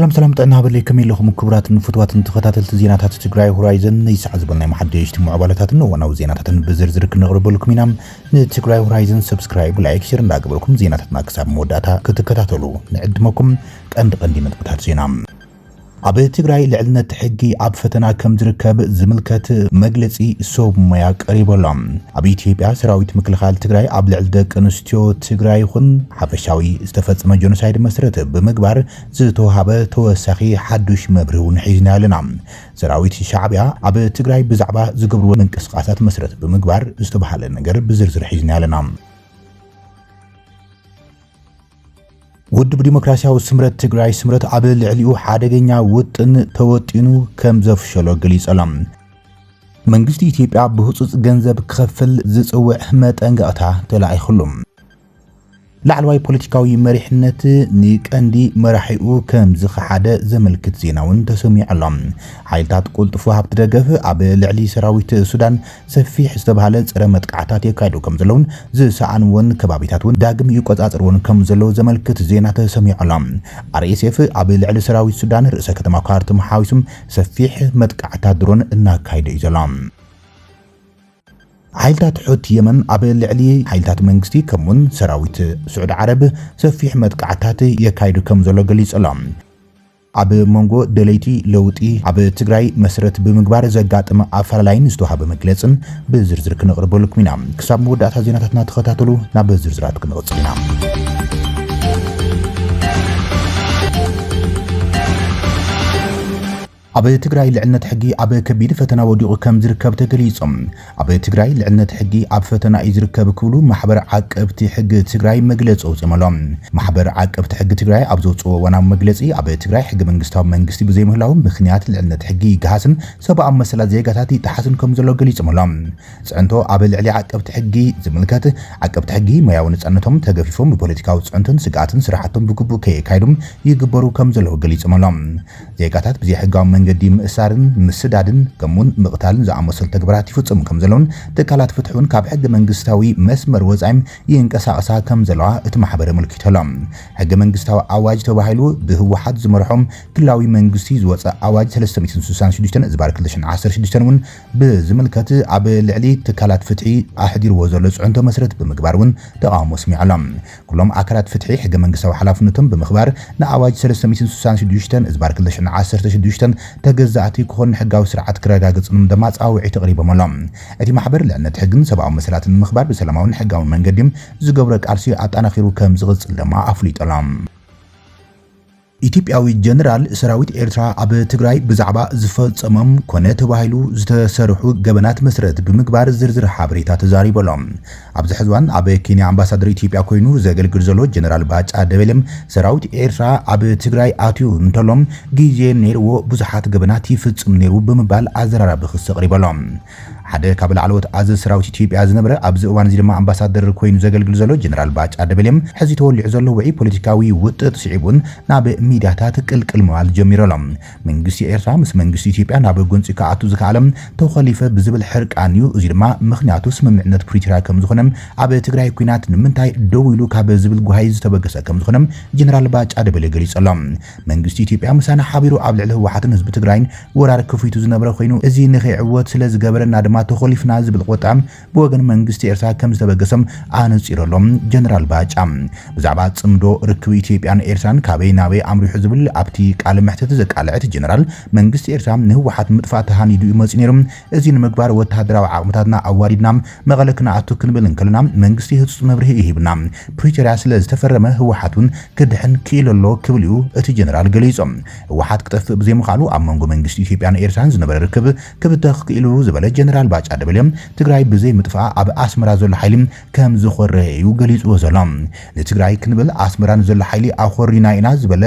سلام طعنا عليكم لكم كبرات فتوات تخاتلت زيناتات تግራይ هورايزن يسعز بنا محدش معبالاتنا وناو زيناتات بزرزر كنقرب لكم ينام تግራይ هورايزن سبسكرايب لايك شير እንዳገበልኩም زيناتنا كساب موداታ ክትከታተሉ ንዕድመኩም ቀንዲ መጥታት ዜና ኣብ ትግራይ ልዕልነት ሕጊ ኣብ ፈተና ከም ዝርከብ ዝምልከት መግለጺ ሶብ ሞያ ቀሪበሎም ኣብ ኢትዮጵያ ሰራዊት ምክልኻል ትግራይ ኣብ ልዕል ደቂ ኣንስትዮ ትግራይ ይኹን ሓፈሻዊ ዝተፈጸመ ጆኖሳይድ መስረት ብምግባር ዝተወሃበ ተወሳኺ ሓዱሽ መብርህ እውን ሒዝና ኣለና ሰራዊት ሻዕብያ ኣብ ትግራይ ብዛዕባ ዝገብርዎ ምንቅስቃሳት መስረት ብምግባር ዝተባሃለ ነገር ብዝርዝር ሒዝና ኣለና ውድብ ዲሞክራሲያዊ ስምረት ትግራይ ስምረት ኣብ ልዕሊኡ ሓደገኛ ውጥን ተወጢኑ ከም ዘፍሸሎ ገሊጸሎም መንግስቲ ኢትዮጵያ ብህጹጽ ገንዘብ ክኸፍል ዝጽውዕ መጠንቀቕታ ተላኢኹሎም ላዕለዋይ ፖለቲካዊ መሪሕነት ንቀንዲ መራሒኡ ከም ዝኸሓደ ዘመልክት ዜናውን ተሰሚዑሎም ሓይልታት ቁልጥፉ ሃብቲ ደገፍ ኣብ ልዕሊ ሰራዊት ሱዳን ሰፊሕ ዝተባሃለ ፀረ መጥቃዕታት የካይዱ ከም ዘለውን ዝሰኣንውን ከባቢታትን ዳግም ይቆጻጽርውን ከም ዘለው ዘመልክት ዜና ተሰሚዑሎም RSF ኣብ ልዕሊ ሰራዊት ሱዳን ርእሰ ከተማ ካርቱም ሓዊሱም ሰፊሕ መጥቃዕታት ድሮን እናካይደ እዩ ዘሎ حيلتات حوت يمن ኣብ ልዕሊ حيلتات መንግስቲ ከምውን ሰራዊት سعود عرب ሰፊሕ መጥቃዕታት የካይዱ ከም ዘሎ ገሊጸሎም ኣብ መንጎ ደለይቲ ለውጢ ኣብ ትግራይ መስረት ብምግባር ዘጋጥመ ኣፈላላይን ዝተወሃበ መግለጽን ብዝርዝር ክንቕርበልኩም ኢና ክሳብ መወዳእታ ዜናታትና ተኸታተሉ ናብ ዝርዝራት ክንቕጽል ኢና ኣብ ትግራይ ልዕልነት ሕጊ ኣብ ከቢድ ፈተና ወዲቑ ከም ዝርከብ ተገሊጾም ኣብ ትግራይ ልዕልነት ሕጊ ኣብ ፈተና ይዝርከብ ክብሉ ማሕበር ዓቀብቲ ሕጊ ትግራይ መግለጺ ኣውፅመሎም ማሕበር ዓቀብቲ ሕጊ ትግራይ ኣብ ዘውፅኦ ወናዊ መግለጺ ኣብ ትግራይ ሕጊ መንግስታዊ መንግስቲ ብዘይምህላው ምኽንያት ልዕልነት ሕጊ ይገሃስን ሰብኣዊ መሰላት ዜጋታት ይጠሓስን ከም ዘሎ ገሊጾም ጽዕንቶ ኣብ ልዕሊ ዓቀብቲ ሕጊ ዝምልከት ዓቀብቲ ሕጊ ሞያዊ ነጻነቶም ተገፊፎም ብፖለቲካዊ ጽዕንቶን ስጋኣትን ስራሕቶም ብግቡእ ከይካይዱም ይግበሩ ከም ዘሎ ገሊጾም ዜጋታት ብዘይ ሕጋዊ መንገዲ ምእሳርን ምስዳድን ከምውን ምቕታልን ዝኣመሰሉ ተግባራት ይፍጽሙ ከም ዘለውን ትካላት ፍትሑን ካብ ሕጊ መንግስታዊ መስመር ወጻይም ይንቀሳቐሳ ከም ዘለዋ እቲ ማሕበር መልኪቶሎም ሕጊ መንግስታዊ ኣዋጅ ተባሂሉ ብህወሓት ዝመርሖም ክልላዊ መንግስቲ ዝወፀ ኣዋጅ 366 ዝባር 2016 እውን ብዝምልከት ኣብ ልዕሊ ትካላት ፍትሒ ኣሕዲርዎ ዘሎ ጽዕንቶ መስረት ብምግባር እውን ተቃውሞ ሰሚዖሎም ኩሎም ኣካላት ፍትሒ ሕጊ መንግስታዊ ሓላፍነቶም ብምኽባር ንኣዋጅ 366 ዝባር 2016 ተገዛእቲ ክኾን ሕጋዊ ስርዓት ክረጋግጽንም ድማ ጻውዒት ተቕሪቦምሎም እቲ ማሕበር ልዕልነት ሕግን ሰብኣዊ መሰላትን ምኽባር ብሰላማውን ሕጋውን መንገዲ ዝገብረ ቃልሲ ኣጣናኺሩ ከም ዝቕጽል ድማ ኣፍሊጦሎም ኢትዮጵያዊ ጀነራል ሰራዊት ኤርትራ ኣብ ትግራይ ብዛዕባ ዝፈጸሞም ኮነ ተባሂሉ ዝተሰርሑ ገበናት መስረት ብምግባር ዝርዝር ሓበሬታ ተዛሪቦሎም ኣብዚ ሕዝዋን ኣብ ኬንያ ኣምባሳደር ኢትዮጵያ ኮይኑ ዘገልግል ዘሎ ጀነራል ባጫ ደበለም ሰራዊት ኤርትራ ኣብ ትግራይ ኣትዩ እንተሎም ግዜ ነይርዎ ብዙሓት ገበናት ይፍጽም ነይሩ ብምባል ኣዘራራቢ ክስ ቀሪቦሎም ሓደ ካብ ላዕለዎት ኣዘ ሰራዊት ኢትዮጵያ ዝነበረ ኣብዚ እዋን እዚ ድማ ኣምባሳደር ኮይኑ ዘገልግል ዘሎ ጀነራል ባጫ ደበለም ሕዚ ተወሊዑ ዘሎ ውዒ ፖለቲካዊ ውጥጥ ስዒቡን ናብ ሚድያታት ቅልቅል መዋል ጀሚሮሎም መንግስቲ ኤርትራ ምስ መንግስቲ ኢትዮጵያ ናብ ጎንፂ ከኣቱ ዝከኣለም ተኸሊፈ ብዝብል ሕርቃን እዩ እዚ ድማ ምኽንያቱ ስምምዕነት ፕሪቶሪያ ከም ዝኾነ ኣብ ትግራይ ኩናት ንምንታይ ደው ኢሉ ካብ ዝብል ጉሃይ ዝተበገሰ ከም ዝኾነ ጀነራል ባጫ ደበለ ገሊጾሎም መንግስቲ ኢትዮጵያ ምሳና ሓቢሩ ኣብ ልዕሊ ህወሓትን ህዝቢ ትግራይን ወራር ከፊቱ ዝነበረ ኮይኑ እዚ ንኸይዕወት ስለ ዝገበረና ድማ ተኸሊፍና ዝብል ቆጣም ብወገን መንግስቲ ኤርትራ ከም ዝተበገሰም ኣነፂሮሎም ጀነራል ባጫ ብዛዕባ ጽምዶ ርክብ ኢትዮጵያን ኤርትራን ካበይ ናበይ ኣምሪሑ ዝብል ኣብቲ ቃል ምሕተት ዘቃልዐት ጀነራል መንግስቲ ኤርትራ ንህወሓት ምጥፋእ ተሃኒዱ ይመጽ ነይሩ እዚ ንምግባር ወተሃደራዊ ዓቕምታትና ኣዋዲድና መቐለ ክነኣቱ ክንብል እንከለና መንግስቲ ህጹጽ መብርሂ ይሂብና ፕሪቶሪያ ስለ ዝተፈረመ ህወሓትን ክድሕን ክኢለሎ ክብል እዩ እቲ ጀነራል ገሊጾም ህወሓት ክጠፍእ ብዘይምኻሉ ኣብ መንጎ መንግስቲ ኢትዮጵያን ኤርትራን ዝነበረ ርክብ ክብተኽ ክኢሉ ዝበለ ጀነራል ባጫ ደበለም ትግራይ ብዘይ ምጥፋእ ኣብ ኣስመራ ዘሎ ሓይሊ ከም ዝኾረ እዩ ገሊጽዎ ዘሎ ንትግራይ ክንብል ኣስመራን ዘሎ ሓይሊ ኣኾሪና ኢና ዝበለ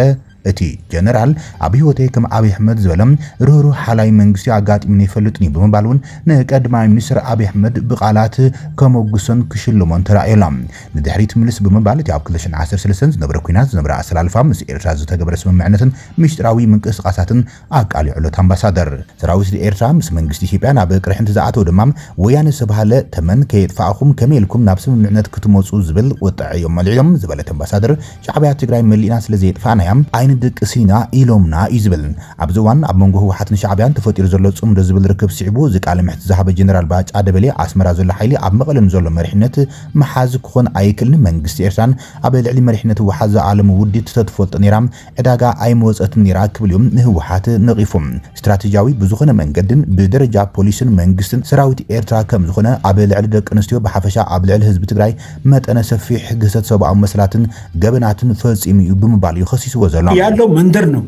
እቲ ጀነራል ኣብ ህይወተይ ከም አብይ አሕመድ ዝበለም ሩሩ ሓላይ መንግስቲ አጋጥሚኒ ይፈልጥኒ ብምባሉን ንቀድማይ ሚኒስትር አብይ አሕመድ ብቃላት ከመጉሰን ክሽልሞን ተራእየሎም ንድሕሪት ምልስ ብምባል እቲ ኣብ 2013 ዝነበረ ኩናት ዝነበረ ኣሰላልፋ ምስ ኤርትራ ዝተገበረ ስምምዕነትን ሚስጥራዊ ምንቅስቃሳትን ኣቃሊዑሎት ኣምባሳደር ሰራዊት ኤርትራ ምስ መንግስቲ ኢትዮጵያ ናብ ቅርሕንቲ ዝኣተው ድማ ወያነ ሰባሃለ ተመን ከይጥፋእኹም ከመይልኩም ናብ ስምምዕነት ክትመጹ ዝብል ወጣዕዮም መልዕሎም ዝበለት ኣምባሳደር ሻዕብያ ትግራይ መሊና ስለዘይጥፋእናያም አይነ ክንድቅሲና ኢሎምና ይዝብል ኣብዝዋን ኣብ መንጎ ህወሓትን ሻዕብያን ተፈጢሩ ዘሎ ጽምዶ ዝብል ርክብ ስዒቡ ዝቃለ ምሕት ዝሃበ ጀነራል ባጫ ደበሌ ኣስመራ ዘሎ ሓይሊ ኣብ መቐለን ዘሎ መሪሕነት መሓዝ ክኾን ኣይክልን መንግስቲ ኤርትራን ኣብ ልዕሊ መሪሕነት ህወሓት ዝዓለሙ ውዲት ተትፈልጥ ነራ ዕዳጋ ኣይመወፀትን ነራ ክብል እዮም ንህወሓት ነቒፎም ስትራቴጂያዊ ብዝኾነ መንገድን ብደረጃ ፖሊስን መንግስትን ሰራዊት ኤርትራ ከም ዝኾነ ኣብ ልዕሊ ደቂ ኣንስትዮ ብሓፈሻ ኣብ ልዕሊ ህዝቢ ትግራይ መጠነ ሰፊሕ ግሰት ሰብኣዊ መስላትን ገበናትን ፈጺሙ እዩ ብምባል እዩ ከሲስዎ ዘሎ ያለው መንደር ነው።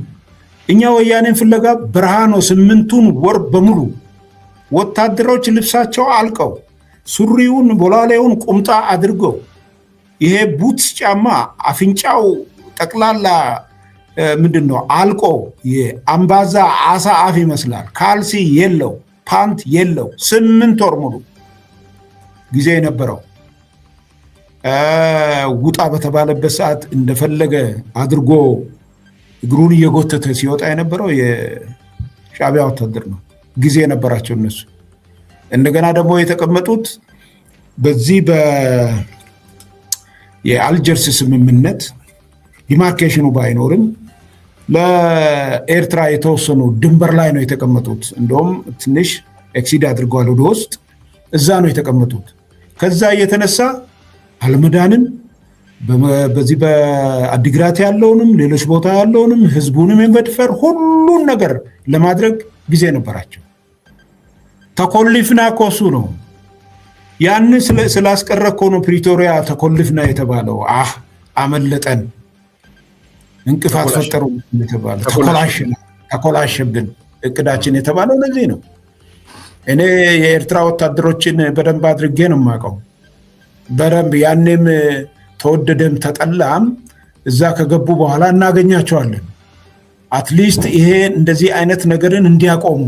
እኛ ወያኔን ፍለጋ ብርሃኖ 8ቱን ወር በሙሉ ወታደሮች ልብሳቸው አልቀው ሱሪውን ቦላሌውን ቁምጣ አድርገው ይሄ ቡትስ ጫማ አፍንጫው ጠቅላላ ምንድነው አልቆ የአምባዛ አሳ አፍ ይመስላል። ካልሲ የለው ፓንት የለው 8 ወር ሙሉ ጊዜ የነበረው ውጣ በተባለበት ሰዓት እንደፈለገ አድርጎ እግሩን እየጎተተ ሲወጣ የነበረው የሻዕቢያ ወታደር ነው። ጊዜ የነበራቸው እነሱ እንደገና ደግሞ የተቀመጡት በዚህ የአልጀርስ ስምምነት ዲማርኬሽኑ ባይኖርም ለኤርትራ የተወሰኑ ድንበር ላይ ነው የተቀመጡት። እንደውም ትንሽ ኤክሲድ አድርገዋል ወደ ውስጥ እዛ ነው የተቀመጡት። ከዛ እየተነሳ አልመዳንን በዚህ በአዲግራት ያለውንም ሌሎች ቦታ ያለውንም ህዝቡንም የመድፈር ሁሉን ነገር ለማድረግ ጊዜ ነበራቸው። ተኮልፍና ኮሱ ነው ያን ስላስቀረኮ ነው ፕሪቶሪያ ተኮልፍና የተባለው። አመለጠን እንቅፋት ፈጠሩ የተባለው ተኮላሽብን እቅዳችን የተባለው ለዚህ ነው። እኔ የኤርትራ ወታደሮችን በደንብ አድርጌ ነው የማውቀው። በደንብ ያኔም ተወደደም ተጠላም እዛ ከገቡ በኋላ እናገኛቸዋለን። አትሊስት ይሄ እንደዚህ አይነት ነገርን እንዲያቆሙ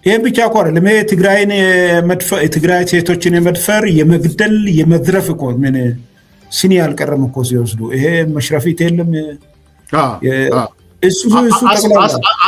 ይሄ ብቻ እኮ አይደለም። ይሄ ትግራይ ሴቶችን የመድፈር የመግደል የመዝረፍ እኮ ምን ስኒ ያልቀረም እኮ ሲወስዱ ይሄ መሽረፊት የለም እሱ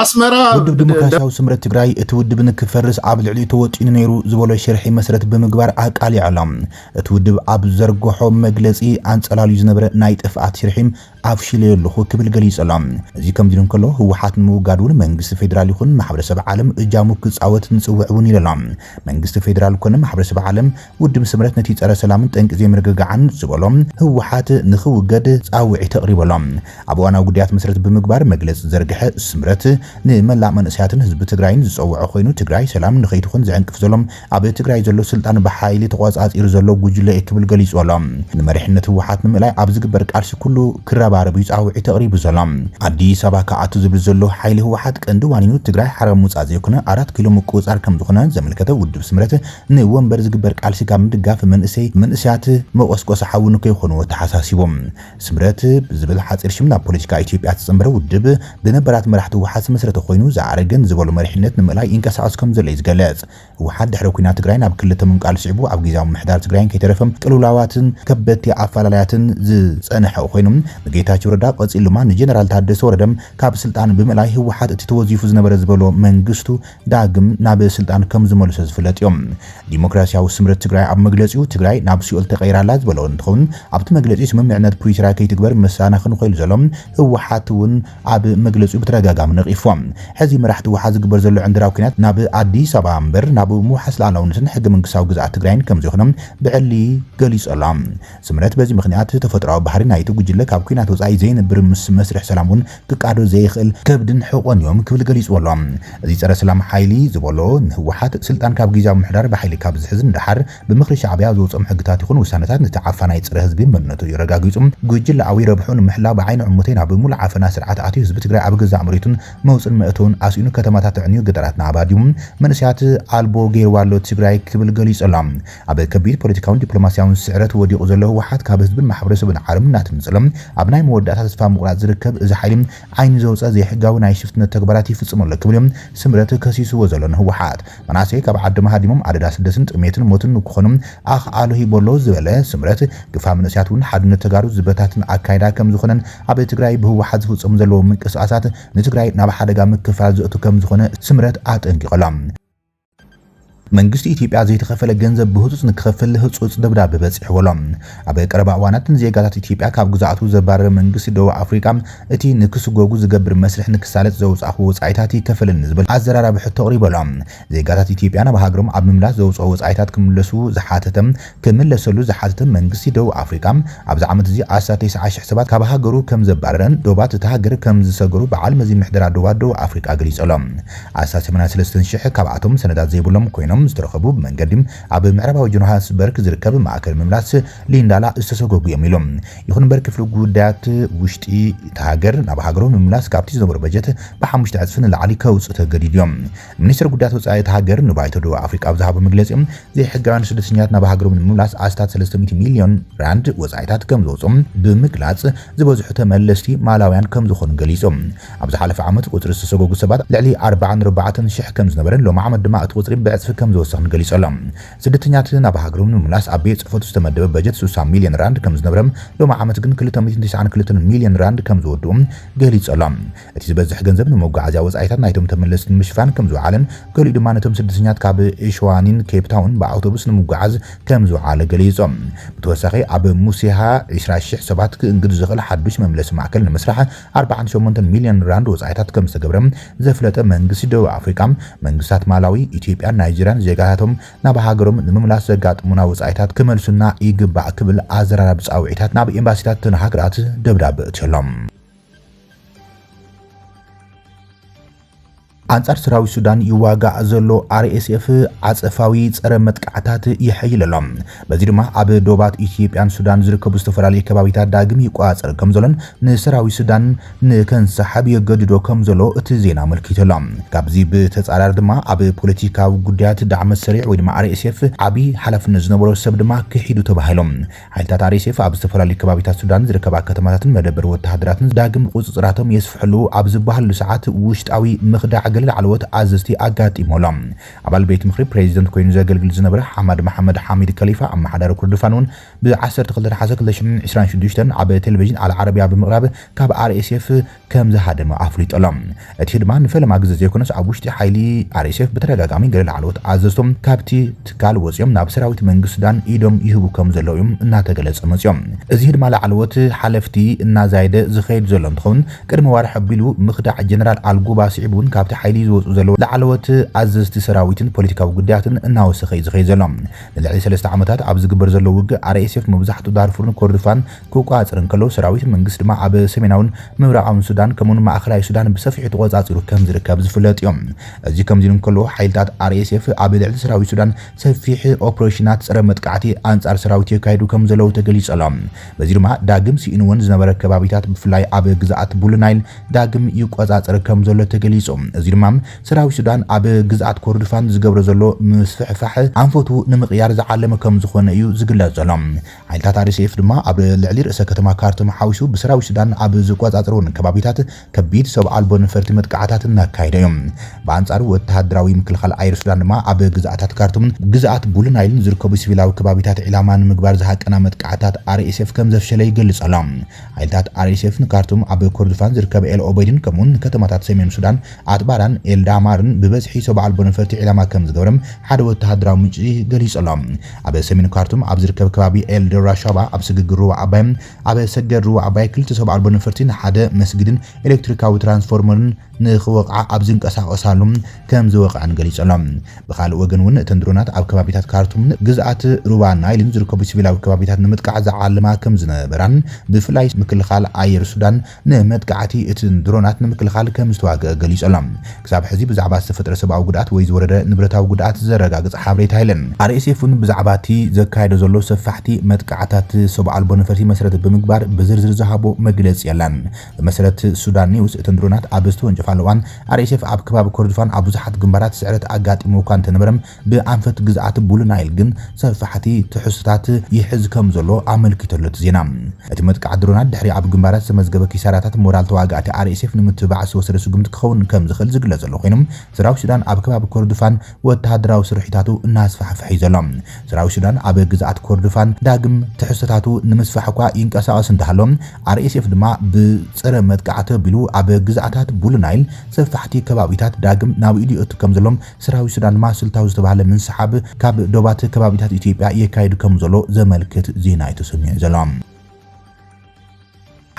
አስመራ ውድብ ዲሞክራሲያዊ ስምረት ትግራይ እቲ ውድብ ንክፈርስ ኣብ ልዕሊ ተወጢኑ ነይሩ ዝበሎ ሽርሒ መሰረት ብምግባር ኣቃሊዕሎም እቲ ውድብ ኣብ ዘርግሖ መግለፂ ኣንጸላልዩ ዝነበረ ናይ ጥፍኣት ሽርሒም ኣፍሽለየለኹ ክብል ገሊጸሎም። እዚ ከምዚ ኢሎም ከሎ ህወሓት ንምውጋድ እውን መንግስቲ ፌደራል ይኹን ማሕበረሰብ ዓለም እጃሙ ክጻወት ንጽውዕ እውን ኢሎም። መንግስቲ ፌደራል ኮነ ማሕበረሰብ ዓለም ውድብ ስምረት ነቲ ጸረ ሰላምን ጠንቂ ዘይምርግጋዕን ዝበሎም ህወሓት ንኽውገድ ጻውዒት ተቕሪበሎም። ኣብ እዋናዊ ጉዳያት መሰረት ብምግባር መግለፂ ዘርግሐ ስምረት ንመላእ መንእሰያትን ህዝቢ ትግራይን ዝጸውዖ ኮይኑ ትግራይ ሰላም ንኸይትኹን ዘዕንቅፍ ዘሎም ኣብ ትግራይ ዘሎ ስልጣን ብሓይሊ ተቆጻጺሩ ዘሎ ጉጅለ ክብል ገሊጾሎም። ንመሪሕነት ህወሓት ንምእላይ ኣብ ዝግበር ቃልሲ ኩሉ ክረባረብ ይጻውዒ ተቕሪቡ ዘሎም። አዲስ አበባ ከኣቱ ዝብል ዘሎ ሓይሊ ህወሓት ቀንዲ ዋኒኑ ትግራይ ሓረብ ምውፃእ ዘይኮነ 4 ኪሎ ምቁፅፃር ከም ዝኾነ ዘመልከተ ውድብ ስምረት ንወንበር ዝግበር ቃልሲ ካብ ምድጋፍ መንእሰያት መቆስቆስ ሓውን ከይኾኑ ተሓሳሲቦም። ስምረት ብዝብል ሓፂር ሽም ናብ ፖለቲካ ኢትዮጵያ ተጸምበረ ውድብ ብነበራት መራሕቲ ህወሓት መሰረተ ኮይኑ ዝኣረገን ዝበሉ መሪሕነት ንምእላይ ይንቀሳቐስ ከም ዘሎ ይዝገለጽ። ህወሓት ድሕሪ ኩናት ትግራይ ናብ ክልተ ምምቃል ስዒቡ ኣብ ግዜያዊ ምሕዳር ትግራይን ከይተረፈም ቅልውላዋትን ከበድቲ ኣፈላላያትን ዝጸንሐ ኮይኑ ጌታቸው ረዳ ቀፂሉ ድማ ንጀነራል ታደሰ ወረደም ካብ ስልጣን ብምእላይ ህወሓት እቲ ተወዚፉ ዝነበረ ዝበሎ መንግስቱ ዳግም ናብ ስልጣን ከም ዝመልሶ ዝፍለጥ እዮም። ዲሞክራሲያዊ ስምረት ትግራይ ኣብ መግለፂኡ ትግራይ ናብ ሲኦል ተቀይራላ ዝበሎ እንትኸውን ኣብቲ መግለፂ ስምምዕነት ፕሪቶሪያ ከይትግበር መሳናኽን ኮይኑ ዘሎም ህወሓት እውን ኣብ መግለፂኡ ብተደጋጋሚ ነቒፎም። ሕዚ መራሕቲ ህወሓት ዝግበር ዘሎ ዕንድራዊ ኩናት ናብ ኣዲስ ኣበባ እምበር ናብ ምውሓስ ሉዓላውነትን ሕገ መንግስታዊ ግዝኣት ትግራይን ከም ዘይኮነም ብዕሊ ገሊጾሎም። ስምረት በዚ ምክንያት ተፈጥሯዊ ባህሪ ናይቲ ጉጅለ ካብ ኩናት ወፃኢ ዘይነብር ምስ መስርሕ ሰላም እውን ክቃዶ ዘይኽእል ከብድን ሕቆን እዮም ክብል ገሊጽዎሎም። እዚ ጸረ ሰላም ሓይሊ ዝበሎ ንህወሓት ስልጣን ካብ ግዜያዊ ምሕዳር ብሓይሊ ካብ ዝሕዝን ድሓር ብምኽሪ ሻዕብያ ዝወፅኦም ሕግታት ይኹን ውሳነታት ነቲ ዓፋናይ ፀረ ህዝቢ መንነቱ ይረጋጊጹም ጉጅለኣዊ ረብሑ ንምሕላው ብዓይኒ ዕሙተይ ናብ ምሉእ ዓፈና ስርዓት ኣትዩ ህዝቢ ትግራይ ኣብ ገዛእ መሬቱን መውፅን መእተውን ኣስኢኑ ከተማታት ዕንዩ ገጠራትና ኣባዲዮም መንእሰያት ኣልቦ ገይርዋሎ ትግራይ ክብል ገሊጾሎም። ኣብ ከቢድ ፖለቲካውን ዲፕሎማስያውን ስዕረት ወዲቑ ዘሎ ህወሓት ካብ ህዝብን ማሕበረሰብን ዓለም እናትንጽሎም ኣብ ናይ መወዳእታ ተስፋ ምቁራጽ ዝርከብ እዚ ሓይሊ ዓይኒ ዘውፀ ዘይሕጋዊ ናይ ሽፍትነት ተግባራት ይፍጽመሉ ክብል እዮም ስምረት ከሲስዎ ዘሎ ህወሓት። መናእሰይ ካብ ዓዲ መሃዲሞም ኣደዳ ስደትን ጥሜትን ሞትን ክኾኑም ኣኽኣሉ ሂቦሎ ዝበለ ስምረት ግፋ መንእሰያት እውን ሓድነት ተጋሩ ዝበታትን ኣካይዳ ከም ዝኾነን ኣብ ትግራይ ብህወሓት ዝፍጸሙ ዘለዎ ምንቅስቓሳት ንትግራይ ናብ ሓደጋ ምክፋል ዘእቱ ከም ዝኾነ ስምረት ኣጠንቂቖሎም። መንግስቲ ኢትዮጵያ ዘይተኸፈለ ገንዘብ ብህጹጽ ንክኸፍል ህጹጽ ደብዳቤ በጽሕ ወሎም ኣብ ቀረባ እዋናትን ዜጋታት ኢትዮጵያ ካብ ግዛኣቱ ዘባረረ መንግስቲ ደቡብ አፍሪካ እቲ ንክስጎጉ ዝገብር መስርሕ ንክሳለጥ ዘውጻኹ ወጻኢታት ይከፈለኒ ዝብል ኣዘራራቢ ሕቶ ቀሪበሎም ዜጋታት ኢትዮጵያ ናብ ሃገሮም ኣብ ምምላስ ዘውጽኡ ወጻኢታት ክምለሱ ዝሓተተም ክምለሰሉ ዝሓተተ መንግስቲ ደቡብ አፍሪካ ኣብዚ ዓመት እዚ 19,000 ሰባት ካብ ሃገሩ ከም ዘባረረን ዶባት እቲ ሃገር ከም ዝሰገሩ በዓል መዚ ምሕደራ ደቡብ አፍሪካ ገሊጾሎም 83,000 ካብኣቶም ሰነዳት ዘይብሎም ኮይኖም ዝተረኸቡ ብመንገዲ ኣብ ምዕራባዊ ጆሃንስበርግ ዝርከብ ማእከል ምምላስ ሊንዳላ ዝተሰጎጉ እዮም ኢሎም ይኹን እምበር ክፍሊ ጉዳያት ውሽጢ ሃገር ናብ ሃገሮም ምምላስ ካብቲ ዝነበረ በጀት ብ5 ዕፅፍ ንላዕሊ ከውፅእ ተገዲዶም ሚኒስትር ጉዳያት ወጻኢ ሃገር ንባይቶ ደቡብ አፍሪካ ኣብ ዝሃቦ መግለጺኦም ዘይሕጋውያን ስደተኛታት ናብ ሃገሮም ንምምላስ ኣስታት 300 ሚልዮን ራንድ ወጻኢታት ከም ዝወጹም ብምግላጽ ዝበዝሑ ተመለስቲ ማላውያን ከም ዝኾኑ ገሊጾም ኣብ ዝሓለፈ ዓመት ቁጽሪ ዝተሰጎጉ ሰባት ልዕሊ 44,000 ከም ዝነበረን ሎም ዓመት ድማ እቲ ቁጽሪ ብዕፅፊ ከም ዝወሰኽን ገሊጾሎም ስደተኛታት ናብ ሃገሮም ንምምላስ ኣብ ቤት ጽሕፈቱ ዝተመደበ በጀት 60 ሚልዮን ራንድ ከም ዝነበረም ሎም ዓመት ግን 292 ሚልዮን ራንድ ከም ዝወድኡም ገሊጾሎም እቲ ዝበዝሕ ገንዘብ ንመጓዓዝያ ወጻኢታት ናይቶም ተመለስቲ ንምሽፋን ከም ዝውዓለን ገሊኡ ድማ ነቶም ስደተኛታት ካብ ኤሽዋኒን ኬፕታውን ብኣውቶቡስ ንምጓዓዝ ከም ዝውዓለ ገሊጾም ብተወሳኺ ኣብ ሙሲሃ 20,000 ሰባት ክእንግድ ዝኽእል ሓዱሽ መምለሲ ማእከል ንምስራሕ 48 ሚልዮን ራንድ ወጻኢታት ከም ዝተገብረ ዘፍለጠ መንግስቲ ደቡብ አፍሪካ መንግስታት ማላዊ ኢትዮጵያ ናይጀሪያን ዜጋታቶም ናብ ሃገሮም ንምምላስ ዘጋጥሙና ወጻኢታት ክመልሱና ይግባእ ክብል ኣዘራራቢ ጻውዒታት ናብ ኤምባሲታት ሃገራት ደብዳቤ እትሎም አንጻር ሰራዊት ሱዳን ይዋጋእ ዘሎ RSF ዓጸፋዊ ጸረ መጥቃዕታት ይሕይለሎም በዚ ድማ ኣብ ዶባት ኢትዮጵያን ሱዳን ዝርከቡ ዝተፈላለዩ ከባቢታት ዳግም ይቋጸር ከም ዘሎን ንሰራዊት ሱዳን ንከንሰሓብ የገድዶ ከም ዘሎ እቲ ዜና መልኪተሎም ካብዚ ብተጻራሪ ድማ ኣብ ፖለቲካዊ ጉዳያት ዳዕመ ሰሪዕ ወይ ድማ RSF ዓቢ ሓላፍነት ዝነበሮ ሰብ ድማ ክሒዱ ተባሂሎም ሓይልታት RSF ኣብ ዝተፈላለዩ ከባቢታት ሱዳን ዝርከባ ከተማታትን መደበር ወተሃደራትን ዳግም ቁጽጽራቶም የስፍሕሉ ኣብ ዝበሃሉ ሰዓት ውሽጣዊ ምኽዳዕ ለዓለወት ኣዘስቲ ኣጋጢሞሎም ኣባል ቤት ምክሪ ፕሬዚደንት ኮይኑ ዘገልግል ዝነበረ ሐመድ መሐመድ ሐሚድ ከሊፋ ኣመሓዳሪ ኩርድፋን ብ12/26 ኣብ ቴሌቪዥን አልዓረቢያ ብምቕራብ ካብ RSF ከም ዝሃደመ ኣፍሊጦሎም እቲ ድማ ንፈለማ ግዜ ዘይኮነስ ኣብ ውሽጢ ሓይሊ RSF በተደጋጋሚ ገለ ለዓለወት ኣዘስቶም ካብቲ ትካል ወጽዮም ናብ ሰራዊት መንግስቲ ሱዳን ኢዶም ይህቡ ከም ዘለውም እናተገለጸ መጽዮም እዚ ድማ ለዓለወት ሓለፍቲ እናዛይደ ዝኸይድ ዘሎ እንትኸውን ቅድመ ዋርሕ ኣቢሉ ምኽዳዕ ጀነራል አልጉባ ሲዕቡን ካብቲ ሓይሊ ዝወጹ ዘሎ ለዓለወት ኣዘስቲ ሰራዊትን ፖለቲካዊ ጉዳያትን እናወሰኸ ዝኸይድ ዘሎ ንልዕሊ 3 ዓመታት ኣብ ዝግበር ዘሎ ውግእ RSF መብዛሕትኡ ዳርፉርን ኮርዶፋን ክቋጽር እንከሎ ሰራዊት መንግስቲ ድማ ኣብ ሰሜናውን ምብራቃውን ሱዳን ከምኡን ማእከላይ ሱዳን ብሰፊሑ ተቆጻጺሩ ከም ዝርከብ ዝፍለጥ እዮም እዚ ከምዚ እንከሎ ሓይልታት RSF ኣብ ልዕሊ ሰራዊት ሱዳን ሰፊሕ ኦፕሬሽናት ጸረ መጥቃዕቲ አንጻር ሰራዊት የካይዱ ከም ዘለው ተገሊጾሎም በዚ ድማ ዳግም ሲኢንወን ዝነበረ ከባቢታት ብፍላይ ኣብ ግዛኣት ቡልናይል ዳግም ይቆጻጸር ከም ዘሎ ተገሊጾም እዚ ድማ ሰራዊት ሱዳን ኣብ ግዛኣት ኮርዶፋን ዝገብሮ ዘሎ ምስፍሕፋሕ አንፈቱ ንምቕያር ዝዓለመ ከም ዝኾነ እዩ ዝግለጽ ዘሎ ሓይልታት RSF ድማ ኣብ ልዕሊ ርእሰ ከተማ ካርቱም ሓዊሱ ብሰራዊት ሱዳን ኣብ ዝቆጻጸሩን ከባቢታት ከቢድ ሰብ ኣልቦ ነፈርቲ መጥቃዕታት እናካየደ እዮም በአንጻሩ ወተሃደራዊ ምክልኻል ኣየር ሱዳን ድማ ኣብ ግዛኣታት ካርቱም ግዛኣት ቡልናይልን ዝርከቡ ሲቪላዊ ከባቢታት ኢላማ ንምግባር ዝሃቀና መጥቃዕታት RSF ከም ዘፍሸለ ይገልጽ ኣሎ ሓይልታት RSF ንካርቱም ኣብ ኮርዶፋን ዝርከብ ኤል ኦበይድን ከምኡን ከተማታት ሰሜን ሱዳን ኣጥባራን ኤልዳማርን ብበዝሒ ሰብ ኣልቦ ነፈርቲ ኢላማ ከም ዝገብረም ሓደ ወተሃደራዊ ምንጪ ገሊጾሎም ኣብ ሰሜን ካርቱም ኣብ ዝርከብ ከባቢ ኤልደራሻባ ኣብ ስግግር ሩባ ኣባይ ኣብ ሰገር ሩባ ኣባይ ክልተ ሰብ ኣልቦ ነፈርቲ ሓደ መስጊድን ኤሌክትሪካዊ ትራንስፎርመርን ንኽወቕዓ ኣብ ዝንቀሳቐሳሉ ከም ዝወቕዐን ገሊጾሎም ብኻልእ ወገን እውን እተን ድሮናት ኣብ ከባቢታት ካርቱም ግዛኣት ሩባ ናይልን ዝርከቡ ሲቪላዊ ከባቢታት ንምጥቃዕ ዝዓለማ ከም ዝነበራን ብፍላይ ምክልኻል ኣየር ሱዳን ንመጥቃዕቲ እተን ድሮናት ንምክልኻል ከም ዝተዋግአ ገሊጾሎም ክሳብ ሕዚ ብዛዕባ ዝተፈጠረ ሰብኣዊ ጉድኣት ወይ ዝወረደ ንብረታዊ ጉድኣት ዘረጋግጽ ሓበሬታ የለን RSF ብዛዕባ እቲ ዘካየደ ዘሎ ሰፋሕቲ መጥቃዕታት ሰብ ኣልቦ ነፈርቲ መሰረት ብምግባር ብዝርዝር ዝሃቦ መግለጽ የለን ብመሰረት ሱዳን ኒውስ እተን ድሮናት ኣብ ዝተወንጨፋ ኣለዋን RSF ኣብ ከባቢ ኮርዶፋን ኣብ ብዙሓት ግንባራት ስዕረት ኣጋጢሙ እኳ እንተነበረም ብኣንፈት ግዛኣት ቡልናይል ግን ሰፋሕቲ ትሕዝቶታት ይሕዝ ከም ዘሎ ኣመልኪተሉ እቲ ዜና እቲ መጥቃዕቲ ድሮናት ድሕሪ ኣብ ግንባራት ዝተመዝገበ ኪሳራታት ሞራል ተዋጋእቲ RSF ንምትባዕ ዝወሰደ ስጉምቲ ክኸውን ከም ዝኽእል ዝግለጽ ዘሎ ኮይኖም ሰራዊት ሱዳን ኣብ ከባቢ ኮርዶፋን ወተሃደራዊ ስርሒታቱ እናስፋሕፍሕ እዩ ዘሎ ሰራዊት ሱዳን ኣብ ግዛኣት ኮርዶፋን ዳግም ትሕዝቶታቱ ንምስፋሕ እኳ ይንቀሳቐስ እንተሃሎም RSF ድማ ብጸረ መጥቃዕቲ ኣቢሉ ኣብ ግዛኣታት ቡልናይል ሓይል ሰፋሕቲ ከባቢታት ዳግም ናብ ኢዱ እቱ ከም ዘሎም ሰራዊት ሱዳን ድማ ስልታዊ ዝተባሃለ ምንስሓብ ካብ ዶባት ከባቢታት ኢትዮጵያ የካይዱ ከም ዘሎ ዘመልክት ዜና የተሰሚዑ ዘሎም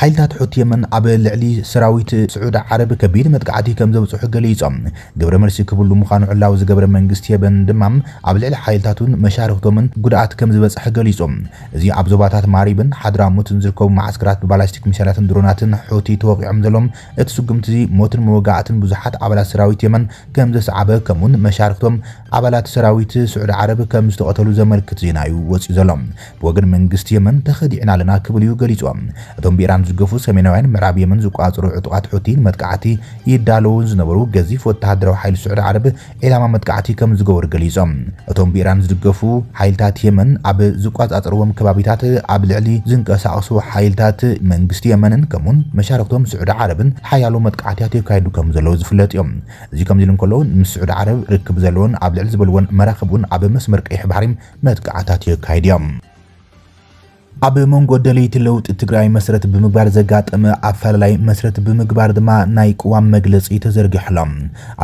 ሓይልታት ሑቲ የመን ኣብ ልዕሊ ሰራዊት ስዑድ ዓረብ ከቢድ መጥቃዕቲ ከም ዘብጽሑ ገሊጾም ግብረ መልሲ ክብሉ ምዃኑ ዕላው ዝገብረ መንግስቲ የመን ድማ ኣብ ልዕሊ ሓይልታቱን መሻርክቶምን ጉድኣት ከም ዝበጽሐ ገሊጾም እዚ ኣብ ዞባታት ማሪብን ሓድራሙትን ዝርከቡ ማዓስከራት ብባላስቲክ ሚሳይላትን ድሮናትን ሑቲ ተወቂዖም ዘሎም እቲ ስጉምቲ ሞትን መወጋዕትን ብዙሓት ኣባላት ሰራዊት የመን ከም ዘሰዓበ ከምኡን መሻርክቶም ኣባላት ሰራዊት ስዑድ ዓረብ ከም ዝተቐተሉ ዘመልክት ዜና እዩ ወፂኡ ዘሎም ብወገን መንግስቲ የመን ተኸዲዕና ኣለና ክብል እዩ ገሊጾም እቶም ብኢራን ዝገፉ ሰሜናውያን ምዕራብ የመን ዝቋጽሩ ዕጡቃት ሑቲን መጥቃዕቲ ይዳለውን ዝነበሩ ገዚፍ ወተሃደራዊ ሓይሊ ስዑድ ዓረብ ኢላማ መጥቃዕቲ ከም ዝገበሩ ገሊጾም እቶም ብኢራን ዝድገፉ ሓይልታት የመን ኣብ ዝቋጻጽርዎም ከባቢታት ኣብ ልዕሊ ዝንቀሳቐሱ ሓይልታት መንግስቲ የመንን ከምኡን መሻርክቶም ስዑድ ዓረብን ሓያሎ መጥቃዕትያት የካይዱ ከም ዘለዉ ዝፍለጥ እዮም እዚ ከምዚ ኢሉ እንከሎ ምስ ስዑድ ዓረብ ርክብ ዘለዎን ኣብ ልዕሊ ዝበልዎን መራኸቡን ኣብ መስመር ቀይሕ ባሕሪ መጥቃዕትያት የካይዱ እዮም ኣብ መንጎ ደለይቲ ለውጢ ትግራይ መሰረት ብምግባር ዘጋጠመ ኣፈላላይ መሰረት ብምግባር ድማ ናይ ቅዋም መግለጺ ተዘርጊሕሎም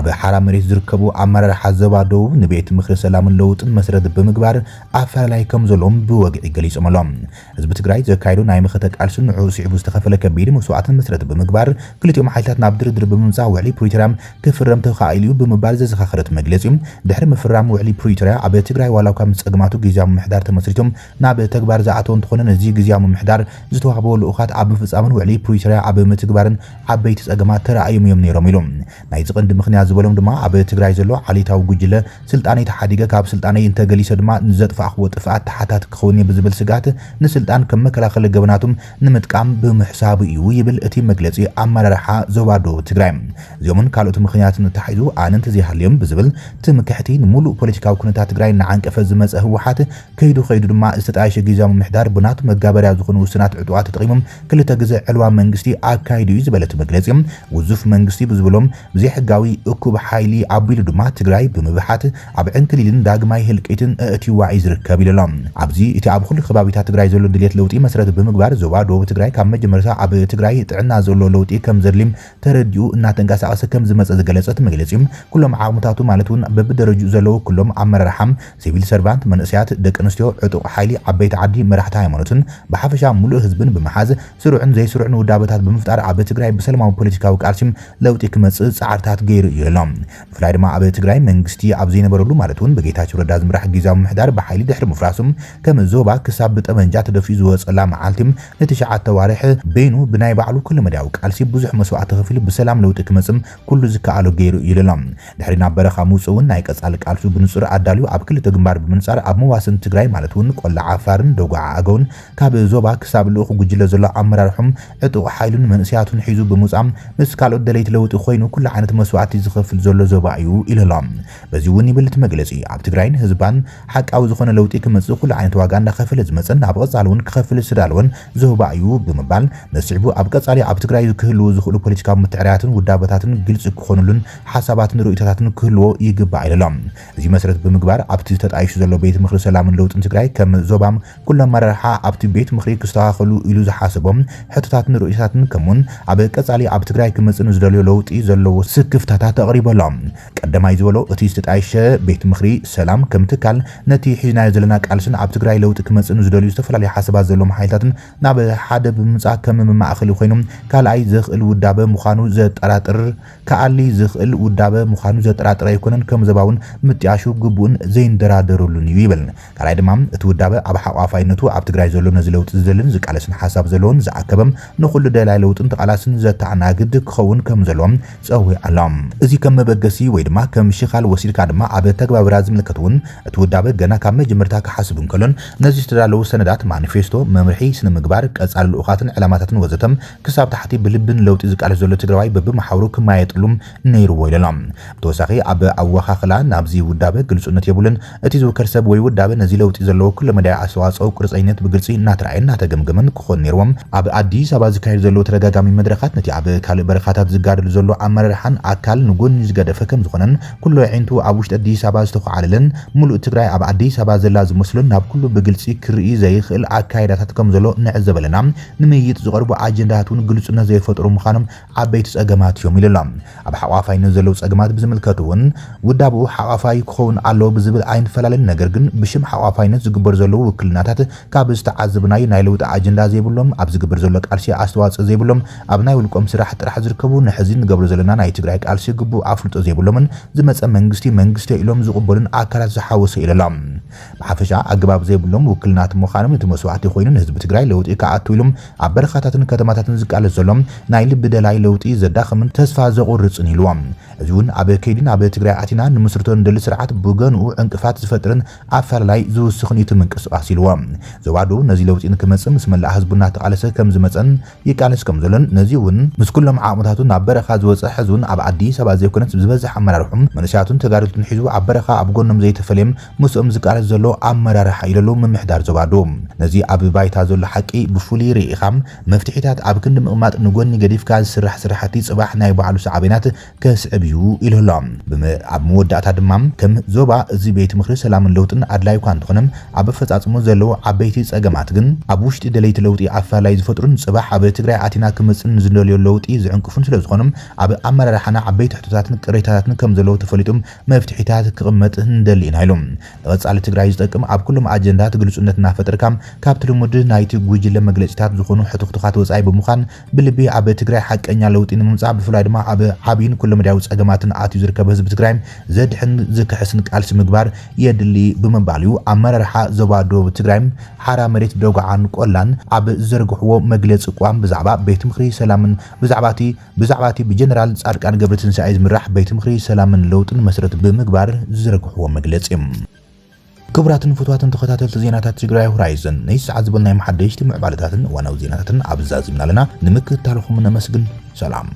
ኣብ ሓራ መሬት ዝርከቡ ኣመራርሓ ዞባ ደቡብ ንቤት ምክሪ ሰላምን ለውጥን መሰረት ብምግባር ኣፈላላይ ከም ዘሎም ብወግዒ ገሊጾም ኣሎም ህዝቢ ትግራይ ዘካይዱ ናይ ምኽተ ቃልሲ ንዑ ስዒቡ ዝተኸፈለ ከቢድ መስዋዕትን መሰረት ብምግባር ክልቲኦም ሓይልታት ናብ ድርድር ብምምጻእ ውዕሊ ፕሪቶርያ ክፍረም ተኻኢሉ ብምባል ዘዘኻኽረት መግለጺ ድሕሪ ምፍራም ውዕሊ ፕሪቶርያ ኣብ ትግራይ ዋላው ካብ ጸግማቱ ግዝያዊ ምሕዳር ተመስሪቶም ናብ ተግባር ዝኣተው እንትኾነ እዚ ግዝያዊ ምሕዳር ዝተዋህቦ ልኡኻት ኣብ ምፍጻምን ውዕሊ ፕሪቶርያ ኣብ ምትግባርን ዓበይቲ ጸገማት ተራእዮም እዮም ነይሮም ኢሎም ናይ ዝቕንዲ ምኽንያት ዝበሎም ድማ ኣብ ትግራይ ዘሎ ዓሌታዊ ጉጅለ ስልጣነይ ተሓዲገ ካብ ስልጣነይ እንተገሊሰ ድማ ንዘጥፋእኽዎ ጥፍኣት ተሓታት ክኸውን ብዝብል ስጋት ንስልጣን ከም መከላኸሊ ገበናቱም ንምጥቃም ብምሕሳብ እዩ ይብል እቲ መግለጺ ኣመራርሓ ዞባ ደቡብ ትግራይ እዚኦምን ካልኦት ምኽንያትን ተሓይዙ ኣነንቲ ዘይሃልዮም ብዝብል ትምክሕቲ ንሙሉእ ፖለቲካዊ ኩነታት ትግራይ ንዓንቀፈ ዝመፀ ህወሓት ከይዱ ድማ ዝተጣየሸ ግዝያዊ ምሕዳር ብናቱ መጋበርያ ዝኾኑ ውስናት ዕጡዋት ተጠቂሞም ክልተ ግዜ ዕልዋ መንግስቲ ኣካይዱ እዩ ዝበለት መግለጺ ውዙፍ መንግስቲ ብዝብሎም ብዘይ ሕጋዊ እኩብ ሓይሊ ኣቢሉ ድማ ትግራይ ብምብሓት ኣብ ዕንክሊልን ዳግማይ ህልቂትን እትዋዒ ዝርከብ ኢሎም ኣብዚ እቲ ኣብ ኩሉ ከባቢታት ትግራይ ዘሎ ድሌት ለውጢ መሰረት ብምግባር ዞባ ደቡብ ትግራይ ካብ መጀመርታ ኣብ ትግራይ ጥዕና ዘሎ ለውጢ ከም ዘድልም ተረዲኡ እናተንቀሳቐሰ ከም ዝመፀ ዝገለጸት መግለጺ ኩሎም ዓቕምታቱ ማለት እውን በብደረጃኡ ዘለዉ ኩሎም ኣመራርሓም ሲቪል ሰርቫንት መንእስያት ደቂ ኣንስትዮ ዕጡቕ ሓይሊ ዓበይቲ ዓዲ መራሕቲ ሃይማኖትን ብሓፈሻ ሙሉእ ህዝብን ብምሓዝ ስሩዕን ዘይስሩዕን ውዳበታት ብምፍጣር ኣብ ትግራይ ብሰላማዊ ፖለቲካዊ ቃልሲ ለውጢ ክመጽእ ጻዕርታት ገይሩ እዮም ብፍላይ ድማ ኣብ ትግራይ መንግስቲ ኣብ ዘይነበረሉ ማለት እውን ብጌታቸው ረዳ ዝምራሕ ግዝያዊ ምሕዳር ብሓይሊ ድሕሪ ምፍራሱም ከም ዞባ ክሳብ ብጠመንጃ ተደፊኡ ዝወፀላ መዓልቲ ንትሽዓተ ዋርሕ በይኑ ብናይ ባዕሉ ኩሉ መዳዊ ቃልሲ ብዙሕ መስዋዕቲ ከፊሉ ብሰላም ለውጢ ክመጽእ ኩሉ ዝከኣሎ ገይሩ ይሎም ድሕሪ ናብ በረኻ ምውፅእ እውን ናይ ቀጻሊ ቃልሱ ብንጹር ኣዳልዩ ኣብ ክልተ ግንባር ብምንጻር ኣብ መዋስን ትግራይ ማለት እውን ቆላ ዓፋርን ደጉዓ ኣገውን ካብ ዞባ ክሳብ ልኡኽ ጉጅለ ዘሎ ኣመራርሖም ዕጡቕ ሓይሉን መንእስያቱን ሒዙ ብምውጻም ምስ ካልኦት ደለይቲ ለውጢ ኮይኑ ኩሉ ዓይነት መስዋዕቲ ዝኸፍል ዘሎ ዞባ እዩ ኢሎም በዚ እውን ይብል እቲ መግለጺ ኣብ ትግራይን ህዝባን ሓቃዊ ዝኾነ ለውጢ ክመጽእ ኩሉ ዓይነት ዋጋ እንዳኸፈለ ዝመጽን ኣብ ቀጻሊ እውን ክኸፍል ዝዳለወን ዞባ እዩ ብምባል ነስዕቡ ኣብ ቀጻሊ ኣብ ትግራይ ክህልዎ ዝኽእሉ ፖለቲካዊ ምትዕርያትን ውዳበታትን ግልጽ ክኾኑሉን ሓሳባትን ርእይቶታትን ክህልዎ ይግባእ ኢሎም እዚ መሰረት ብምግባር ኣብቲ ተጣይሹ ዘሎ ቤት ምክሪ ሰላምን ለውጥን ትግራይ ከም ዞባም ኩሉ ኣመራርሓ ኣብቲ ቤት ምክሪ ክስተኻኸሉ ኢሉ ዝሓስቦም ሕቶታትን ርእይቶታትን ከምኡን ኣብ ቀጻሊ ኣብ ትግራይ ክመጽእ ዝደልዮ ለውጢ ዘለዎ ስክፍታታት ተቕሪበሎም ቀዳማይ ዝበሎ እቲ ዝተጣይሸ ቤት ምክሪ ሰላም ከም ትካል ነቲ ሒዝናዮ ዘለና ቃልስን ኣብ ትግራይ ለውጢ ክመጽእ ዝደልዩ ዝተፈላለዩ ሓሳባት ዘለዎም ሓይልታትን ናብ ሓደ ብምምጻእ ከም መማእኸሊ ኮይኖም ካልኣይ ዝኽእል ውዳበ ምዃኑ ዘጠራጥር ከኣሊ ዝኽእል ውዳበ ምዃኑ ዘጠራጥር ኣይኮነን ከም ዘባውን ምጥያሹ ግቡን ዘይንደራደሩሉን እዩ ይብል ካልኣይ ድማ እቲ ውዳበ ኣብ ሓቋፋይነቱ ኣብ ትግራይ ዘሎ ነዚ ለውጢ ዝደልን ዝቃለስን ሓሳብ ዘለዎን ዝኣከበም ንኹሉ ደላይ ለውጥን ተቓላስን ዘተኣናግድ ክኸውን ከም ዘለዎም ፀዊዖሎም እዚ ከም መበገሲ ወይ ድማ ከም ሽኻል ወሲድካ ድማ ኣብ ተግባብራ ዝምልከት እውን እቲ ውዳበ ገና ካብ መጀመርታ ክሓስብ እንከሎን ነዚ ዝተዳለዉ ሰነዳት ማኒፌስቶ መምርሒ ስነ ምግባር ቀጻሊ ልኡኻትን ዕላማታትን ወዘተም ክሳብ ታሕቲ ብልብን ለውጢ ዝቃለስ ዘሎ ትግራዋይ በብማሕበሩ ክማየጥሉም ነይርዎ ኢሎም ብተወሳኺ ኣብ ኣወኻኽላ ናብዚ ውዳበ ግልጽነት የብሉን እቲ ዝውከል ሰብ ወይ ውዳበ ነዚ ለውጢ ዘለዎ ኩሉ መዳይ ኣስተዋፅኦ ቁርፀኝነት ብግልጽ እናትራእየን እናተገምገመን ክኾን ነይሮም ኣብ አዲስ አበባ ዝካየድ ዘሎ ተደጋጋሚ መድረኻት ነቲ ኣብ ካልእ በረኻታት ዝጋደል ዘሎ ኣመራርሓን ኣካል ንጎኒ ዝገደፈ ከም ዝኾነን ኩሉ ዓይነቱ ኣብ ውሽጢ አዲስ አበባ ዝተኸዓለለን ሙሉእ ትግራይ ኣብ አዲስ አበባ ዘላ ዝመስሎን ናብ ኩሉ ብግልጽ ክርኢ ዘይኽእል ኣካይዳታት ከም ዘሎ ንዕዘበለና ንምይይጥ ዝቐርቡ ኣጀንዳታት እውን ግልጽነት ዘይፈጥሩ ምዃኖም ዓበይቲ ጸገማት እዮም ኢሎም ኣብ ሓቋፋይነት ዘለው ጸገማት ብዝምልከቱ እውን ውዳብኡ ሓቋፋይ ክኸውን ኣሎ ብዝብል ኣይንፈላለን ነገር ግን ብሽም ሓቋፋይነት ዝግበር ዘሎ ውክልናታት ካብ ዝተዓዘብናይ ናይ ለውጢ ኣጀንዳ ዘይብሎም ኣብ ዝግበር ዘሎ ቃልሲ ኣስተዋጽኦ ዘይብሎም ኣብ ናይ ውልቆም ስራሕ ጥራሕ ዝርከቡ ንሕዚ ንገብሮ ዘለና ናይ ትግራይ ቃልሲ ግቡእ ኣፍልጦ ዘይብሎምን ዝመፀ መንግስቲ ኢሎም ዝቕበሉን ኣካላት ዝሓወሰ ኢሎም ብሓፈሻ ኣግባብ ዘይብሎም ውክልናት ምዃኖም ነቲ መስዋዕቲ ኮይኑ ህዝቢ ትግራይ ለውጢ ከኣቱ ኢሎም ኣብ በረኻታትን ከተማታትን ዝቃለስ ዘሎም ናይ ልቢ ደላይ ለውጢ ዘዳኽምን ተስፋ ዘቑርፅን ኢልዎም እዚ እውን ኣብ ከይድን ኣብ ትግራይ ኣቲና ንምስርቶ ንደሊ ስርዓት ብገንኡ ዕንቅፋት ዝፈጥርን ኣፈላላይ ዝውስኽን እዩ ምንቅስቓስ ኢልዎም ዘዋዶ ነዚ ለውጢ ንክመጽእ ምስ መላእ ህዝቡና ተቃለሰ ከም ዝመፀን ይቃለስ ከም ዘሎን ነዚ እውን ምስ ኩሎም ዓቕምታቱ ናብ በረኻ ዝወፅእ ህዝቡን ኣብ አዲስ አበባ ዘይኮነስ ዝበዝሕ ኣመራርሑም መንእሰያቱን ተጋድልቱን ሒዙ ኣብ በረኻ ኣብ ጎኖም ዘይተፈለየም ምስኦም ዝቃለስ ዘሎ ኣመራርሓ ኢለሉ ምምሕዳር ዘዋዶ ነዚ ኣብ ባይታ ዘሎ ሓቂ ብፍሉይ ርኢኻ መፍትሒታት ኣብ ክንዲ ምቕማጥ ንጎኒ ገዲፍካ ዝስራሕ ስራሕቲ ጽባሕ ናይ ባዕሉ ሰዓቤናት ከስዕብ እዩ ኢሎም ኣብ መወዳእታ ድማ ከም ዞባ እዚ ቤት ምክሪ ሰላምን ለውጥን ኣድላይ እኳ እንትኾነም ኣብ ፈጻጽሞ ዘለዎ ዓበይቲ ጸገማት ግን ኣብ ውሽጢ ደለይቲ ለውጢ ኣፈላላይ ዝፈጥሩን ጽባሕ ኣብ ትግራይ ኣቲና ክመጽን ዝደልዮ ለውጢ ዝዕንቅፉን ስለ ዝኾኖም ኣብ ኣመራርሓና ዓበይቲ ሕቶታትን ቅሬታታትን ከም ዘለዎ ተፈሊጦም መፍትሒታት ክቕመጥ እንደሊና ኢሎም ንቐጻሊ ትግራይ ዝጠቅም ኣብ ኩሎም ኣጀንዳት ግልጽነት እናፈጠርካ ካብቲ ልሙድ ናይቲ ጉጅለ መግለጺታት ዝኾኑ ሕቱኽቱኻት ወጻኢ ብምዃን ብልቢ ኣብ ትግራይ ሓቀኛ ለውጢ ንምምጻእ ብፍላይ ድማ ኣብ ዓብይን ኩሉ መድያዊ ጸገማትን ኣትዩ ዝርከብ ህዝቢ ትግራይ ዘድሕን ዝክሕስን ቃልሲ ምግባር የድሊ ብምባል እዩ ኣመራርሓ ዞባ ደቡብ ትግራይ ሓራ መሬት ደጉዓን ቆላን ኣብ ዘርግሕዎ መግለፂ ቋም ብዛዕባ ቤት ምክሪ ሰላምን ብዛዕባቲ ብጀነራል ጻድቃን ገብረትንሳኤ ዝምራሕ ቤት ምክሪ ሰላምን ለውጥን መሰረት ብምግባር ዘርግሕዎ መግለፂ ክቡራትን ፍትዋትን ተኸታተልቲ ዜናታት ትግራይ ሆራይዘን ናይ ሰዓት ዝበልናይ መሓደሽቲ ምዕባለታትን ዋናው ዜናታትን ኣብዛዝምና ኣለና ንምክትታልኹም ነመስግን ሰላም